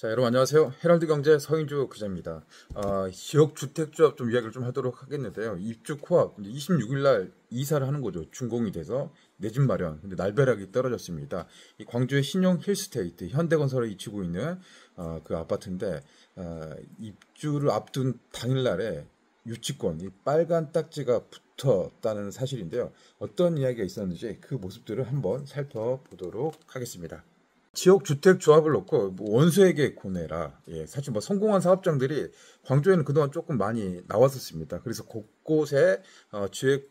자, 여러분 안녕하세요. 헤럴드 경제 서인주 기자입니다. 지역주택조합 좀 이야기를 좀 하도록 하겠는데요. 입주 코앞 26일 날 이사를 하는 거죠. 준공이 돼서 내 집 마련. 근데 날벼락이 떨어졌습니다. 이 광주의 신용 힐스테이트 현대건설에 위치고 있는 그 아파트인데 입주를 앞둔 당일날에 유치권, 이 빨간 딱지가 붙었다는 사실인데요. 어떤 이야기가 있었는지 그 모습들을 한번 살펴보도록 하겠습니다. 지역주택조합을 놓고 뭐 원수에게 고뇌라. 사실 뭐 성공한 사업장들이 광주에는 그동안 조금 많이 나왔었습니다. 그래서 곳곳에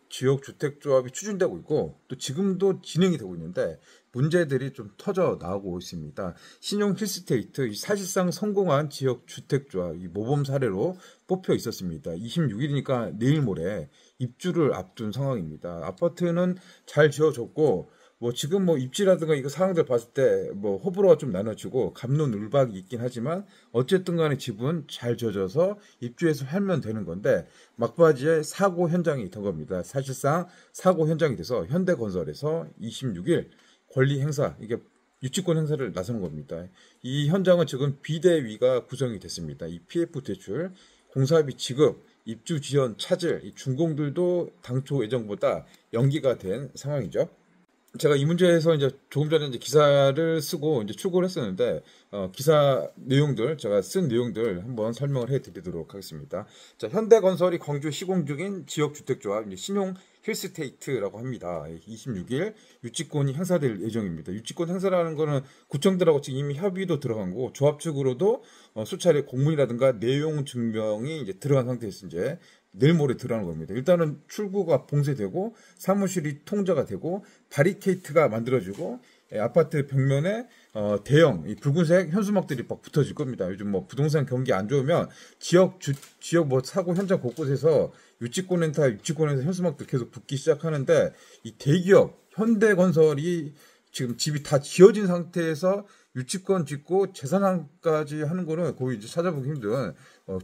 지역주택조합이 추진되고 있고 또 지금도 진행이 되고 있는데 문제들이 좀 터져 나오고 있습니다. 신용 힐스테이트 사실상 성공한 지역주택조합 이 모범 사례로 뽑혀 있었습니다. 26일이니까 내일 모레 입주를 앞둔 상황입니다. 아파트는 잘 지어졌고 뭐 지금 뭐 입지라든가 이거 상황들 봤을 때 뭐 호불호가 좀 나눠지고 갑론을박이 있긴 하지만 어쨌든 간에 집은 잘 지어져서 입주해서 살면 되는 건데 막바지에 사고 현장이 된 겁니다. 사실상 사고 현장이 돼서 현대건설에서 26일 권리 행사 이게 유치권 행사를 나서는 겁니다. 이 현장은 지금 비대위가 구성이 됐습니다. 이 PF 대출, 공사비 지급, 입주 지연 차질, 이 준공들도 당초 예정보다 연기가 된 상황이죠. 제가 이 문제에서 이제 조금 전에 이제 기사를 쓰고 이제 출고를 했었는데, 기사 내용들, 제가 쓴 내용들 한번 설명을 해 드리도록 하겠습니다. 자, 현대건설이 광주 시공 중인 지역주택조합, 이제 신용 힐스테이트라고 합니다. 26일 유치권이 행사될 예정입니다. 유치권 행사라는 거는 구청들하고 지금 이미 협의도 들어간 거고, 조합 측으로도 수차례 공문이라든가 내용 증명이 이제 들어간 상태에서 이제 내일 모레 들어가는 겁니다. 일단은 출구가 봉쇄되고 사무실이 통제가 되고 바리케이트가 만들어지고 아파트 벽면에 대형 이 붉은색 현수막들이 막 붙어질 겁니다. 요즘 뭐 부동산 경기 안 좋으면 지역 뭐 사고 현장 곳곳에서 유치권 행사 현수막들 계속 붙기 시작하는데 이 대기업 현대건설이 지금 집이 다 지어진 상태에서 유치권 짓고 재산항까지 하는 거는 거의 이제 찾아보기 힘든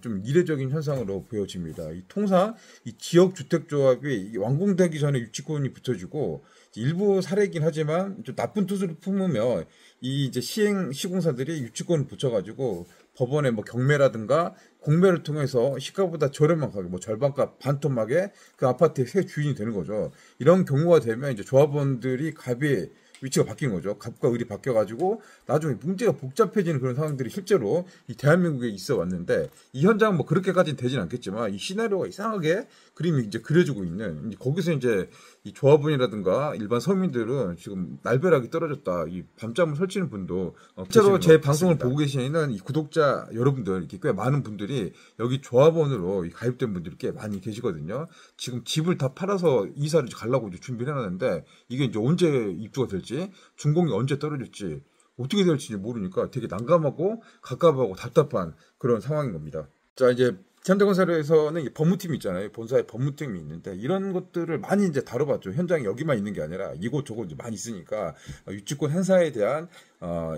좀 이례적인 현상으로 보여집니다. 통상 이 지역주택조합이 완공되기 전에 유치권이 붙여지고 일부 사례이긴 하지만 좀 나쁜 뜻으로 품으면 이 이제 시공사들이 유치권을 붙여가지고 법원에 뭐 경매라든가 공매를 통해서 시가보다 저렴한 가격, 뭐 절반값 반토막에 그 아파트의 새 주인이 되는 거죠. 이런 경우가 되면 이제 조합원들이 갑이 위치가 바뀐 거죠. 갑과 을이 바뀌어가지고 나중에 문제가 복잡해지는 그런 상황들이 실제로 이 대한민국에 있어 왔는데 이 현장은 뭐 그렇게까지는 되진 않겠지만 이 시나리오가 이상하게 그림이 이제 그려지고 있는 거기서 이제 이 조합원이라든가 일반 서민들은 지금 날벼락이 떨어졌다. 이 밤잠을 설치는 분도 실제로 제 방송을 보고 계시는 이 구독자 여러분들 이렇게 꽤 많은 분들이 여기 조합원으로 가입된 분들이 꽤 많이 계시거든요. 지금 집을 다 팔아서 이사를 가려고 이제 준비를 해놨는데 이게 이제 언제 입주가 될지 준공이 언제 떨어질지 어떻게 될지 모르니까 되게 난감하고 갑갑하고 답답한 그런 상황인 겁니다. 자, 이제 현대건설에서는 법무팀이 있잖아요. 본사에 법무팀이 있는데 이런 것들을 많이 이제 다뤄봤죠. 현장에 여기만 있는 게 아니라 이곳저곳 이제 많이 있으니까 유치권 행사에 대한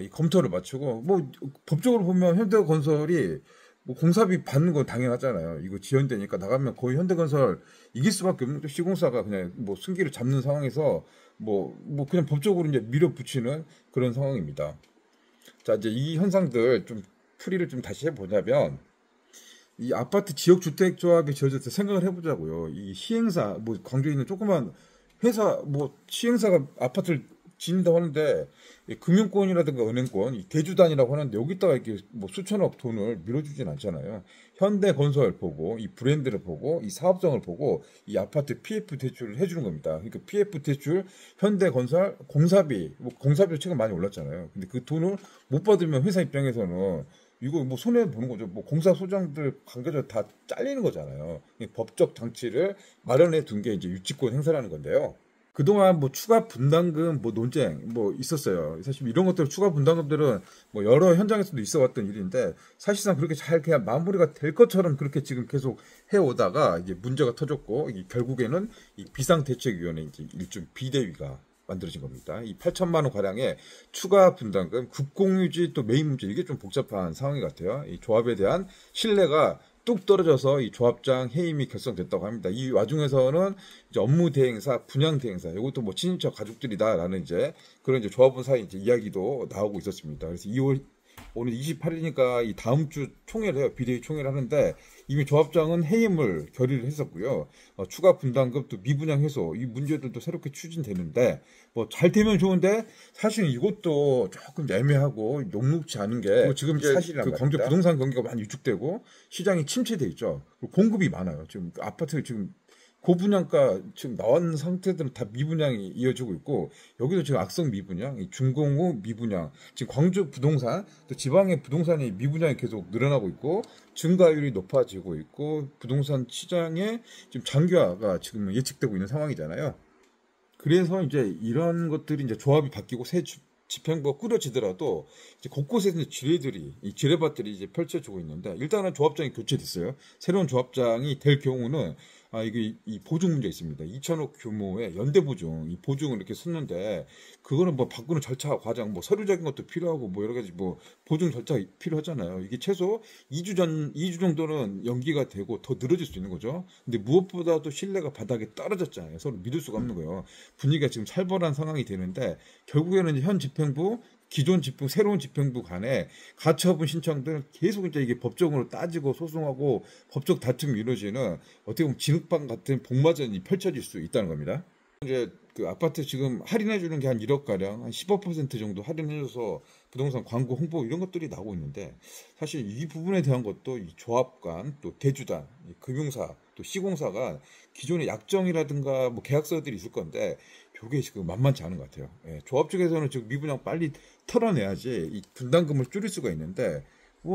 이 검토를 마치고 뭐 법적으로 보면 현대건설이 뭐 공사비 받는 건 당연하잖아요. 이거 지연되니까 나가면 거의 현대건설 이길 수밖에 없는 시공사가 그냥 뭐 승기를 잡는 상황에서 뭐 그냥 법적으로 이제 밀어붙이는 그런 상황입니다. 자, 이제 이 현상들 좀 풀이를 좀 다시 해보자면 이 아파트 지역주택조합이 지어질 때 생각을 해보자고요. 이 시행사 뭐 광주에 있는 조그만 회사 뭐 시행사가 아파트를 짓는다고 하는데 금융권이라든가 은행권, 대주단이라고 하는데 여기다가 이렇게 뭐 수천억 돈을 밀어주진 않잖아요. 현대건설 보고 이 브랜드를 보고 이 사업성을 보고 이 아파트 PF 대출을 해주는 겁니다. 그러니까 PF 대출, 현대건설, 공사비, 뭐 공사비 최근 많이 올랐잖아요. 근데 그 돈을 못 받으면 회사 입장에서는 이거 뭐 손해 보는 거죠. 뭐 공사 소장들 관계자 다 잘리는 거잖아요. 법적 장치를 마련해 둔 게 이제 유치권 행사라는 건데요. 그동안 뭐 추가 분담금 뭐 논쟁 뭐 있었어요. 사실 이런 것들 추가 분담금들은 뭐 여러 현장에서도 있어 왔던 일인데 사실상 그렇게 잘 그냥 마무리가 될 것처럼 그렇게 지금 계속 해오다가 이게 문제가 터졌고 결국에는 이 비상대책위원회 이제 일종 비대위가 만들어진 겁니다. 이 8천만 원 가량의 추가 분담금, 국공유지 또 매입 문제 이게 좀 복잡한 상황이 같아요. 이 조합에 대한 신뢰가 뚝 떨어져서 이 조합장 해임이 결성됐다고 합니다. 이 와중에서는 이제 업무 대행사, 분양 대행사, 이것도 뭐 친인척 가족들이다라는 이제 그런 이제 조합원 사이 이제 이야기도 나오고 있었습니다. 그래서 오늘 28일이니까 이 다음 주 총회를 해요. 비대위 총회를 하는데 이미 조합장은 해임을 결의를 했었고요. 추가 분담금 또 미분양 해소 이 문제들도 새롭게 추진되는데 뭐 잘 되면 좋은데 사실은 이것도 조금 애매하고 녹록지 않은 게 지금 이제 그 광주 부동산 경기가 많이 위축되고 시장이 침체돼 있죠. 그리고 공급이 많아요. 지금 아파트 지금 고분양가 지금 나온 상태들은 다 미분양이 이어지고 있고 여기도 지금 악성 미분양, 준공후 미분양, 지금 광주 부동산 또 지방의 부동산이 미분양이 계속 늘어나고 있고 증가율이 높아지고 있고 부동산 시장에 지금 장기화가 지금 예측되고 있는 상황이잖아요. 그래서 이제 이런 것들이 이제 조합이 바뀌고 새 집행부가 꾸려지더라도 이제 곳곳에서 이 지뢰밭들이 이제 펼쳐지고 있는데 일단은 조합장이 교체됐어요. 새로운 조합장이 될 경우는 이게 이 보증 문제 있습니다. 2천억 규모의 연대 보증, 이 보증을 이렇게 썼는데 그거는 뭐 바꾸는 절차 과정, 뭐 서류적인 것도 필요하고 뭐 여러 가지 뭐 보증 절차 필요하잖아요. 이게 최소 2주 정도는 연기가 되고 더 늘어질 수 있는 거죠. 근데 무엇보다도 신뢰가 바닥에 떨어졌잖아요. 서로 믿을 수가 없는 거예요. 분위기가 지금 살벌한 상황이 되는데 결국에는 현 집행부 기존 집행부, 새로운 집행부 간에 가처분 신청들은 계속 이제 이게 법적으로 따지고 소송하고 법적 다툼이 이루어지는 어떻게 보면 진흙방 같은 복마전이 펼쳐질 수 있다는 겁니다. 이제 그 아파트 지금 할인해 주는 게 한 1억 가량, 한 15% 정도 할인해줘서 부동산 광고 홍보 이런 것들이 나오고 있는데 사실 이 부분에 대한 것도 이 조합관 또 대주단, 금융사 또 시공사가 기존의 약정이라든가 뭐 계약서들이 있을 건데 이게 지금 만만치 않은 것 같아요. 조합 측에서는 지금 미분양 빨리 털어내야지 이 분담금을 줄일 수가 있는데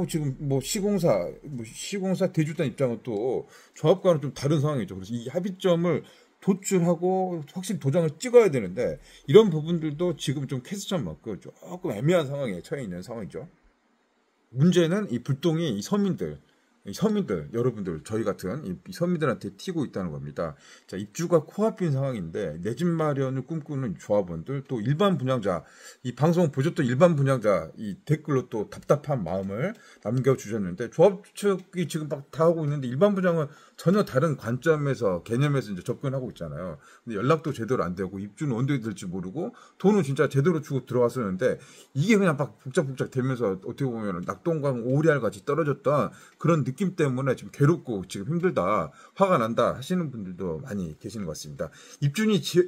지금 시공사 대주단 입장은 또 조합과는 좀 다른 상황이죠. 그래서 이 합의점을 도출하고 확실히 도장을 찍어야 되는데 이런 부분들도 지금 좀 캐스천 맞고 조금 애매한 상황에 처해 있는 상황이죠. 문제는 이 불똥이 이 서민들 여러분들 저희 같은 이 서민들한테 튀고 있다는 겁니다. 자, 입주가 코앞인 상황인데 내 집 마련을 꿈꾸는 조합원들 또 일반 분양자 이 방송 보셨던 일반 분양자 이 댓글로 또 답답한 마음을 남겨주셨는데 조합 측이 지금 막 다 하고 있는데 일반 분양은 전혀 다른 관점에서 개념에서 이제 접근하고 있잖아요. 근데 연락도 제대로 안 되고 입주는 언제 될지 모르고 돈은 진짜 제대로 주고 들어왔었는데 이게 그냥 막 복잡 되면서 어떻게 보면 낙동강 오리알 같이 떨어졌던 그런 느낌 때문에 지금 괴롭고 지금 힘들다, 화가 난다 하시는 분들도 많이 계시는 것 같습니다.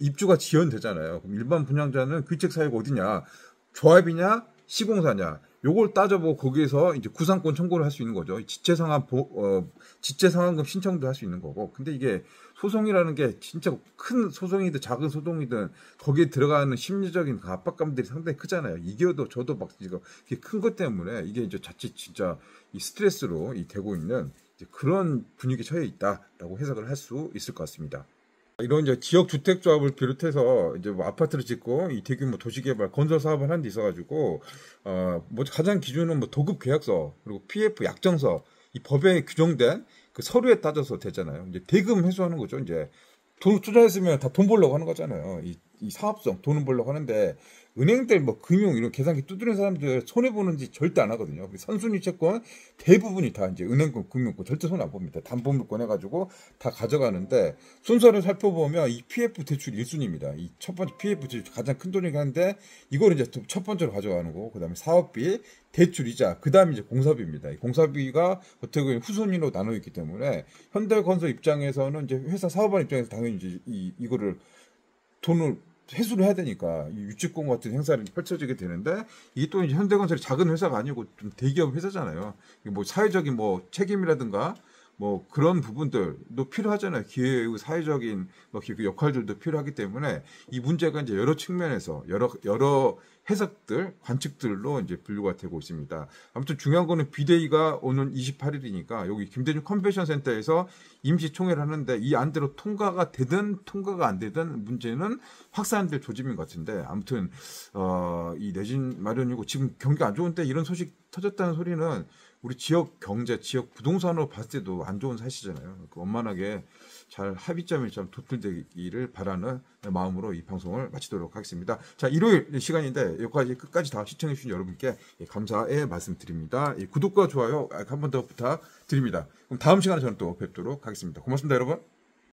입주가 지연되잖아요. 그럼 일반 분양자는 귀책 사유가 어디냐? 조합이냐? 시공사냐? 요걸 따져보고 거기에서 이제 구상권 청구를 할 수 있는 거죠. 지체상환금 신청도 할 수 있는 거고. 근데 이게 소송이라는 게 진짜 큰 소송이든 작은 소송이든 거기에 들어가는 심리적인 그 압박감들이 상당히 크잖아요. 이겨도 저도 막 지금 큰 것 때문에 이게 이제 자칫 진짜 이 스트레스로 되고 있는 그런 분위기에 처해 있다라고 해석을 할 수 있을 것 같습니다. 이런 이제 지역 주택 조합을 비롯해서 이제 뭐 아파트를 짓고 이 대규모 도시개발 건설 사업을 하는 데 있어가지고 뭐 가장 기준은 뭐 도급 계약서 그리고 PF 약정서 이 법에 규정된 그 서류에 따져서 되잖아요. 이제 대금 회수하는 거죠. 이제 돈 투자했으면 다 돈 벌려고 하는 거잖아요. 이 사업성 돈은 벌려고 하는데 은행들 뭐 금융 이런 계산기 두드리는 사람들 손해 보는지 절대 안 하거든요. 선순위 채권 대부분이 다 이제 은행권, 금융권 절대 손해 안 봅니다. 담보물권 해가지고 다 가져가는데 순서를 살펴보면 이 PF 대출 1순위입니다. 이 첫 번째 PF 대출 가장 큰 돈이긴 한데 이걸 이제 첫 번째로 가져가는 거고 그다음에 사업비, 대출이자 그다음에 이제 공사비입니다. 이 공사비가 어떻게 보면 후순위로 나눠 있기 때문에 현대건설 입장에서는 이제 회사 사업원 입장에서 당연히 이제 이거를 돈을 회수를 해야 되니까 이 유치권 같은 행사를 펼쳐지게 되는데 이게 또 이제 현대건설이 작은 회사가 아니고 좀 대기업 회사잖아요. 뭐 사회적인 뭐 책임이라든가 뭐 그런 부분들도 필요하잖아요. 기회의 사회적인 뭐 역할들도 필요하기 때문에 이 문제가 이제 여러 측면에서 여러 해석들, 관측들로 이제 분류가 되고 있습니다. 아무튼 중요한 거는 비대위가 오는 28일이니까 여기 김대중 컨벤션 센터에서 임시총회를 하는데 이 안대로 통과가 되든 통과가 안 되든 문제는 확산될 조짐인 것 같은데 아무튼 이 내 집 마련이고 지금 경기가 안 좋은데 이런 소식 터졌다는 소리는 우리 지역 경제, 지역 부동산으로 봤을 때도 안 좋은 사실이잖아요. 원만하게 잘 합의점이 좀 도출되기를 바라는 마음으로 이 방송을 마치도록 하겠습니다. 자, 일요일 시간인데 여기까지 끝까지 다 시청해 주신 여러분께 감사의 말씀드립니다. 구독과 좋아요 한 번 더 부탁드립니다. 그럼 다음 시간에 저는 또 뵙도록 하겠습니다. 고맙습니다, 여러분.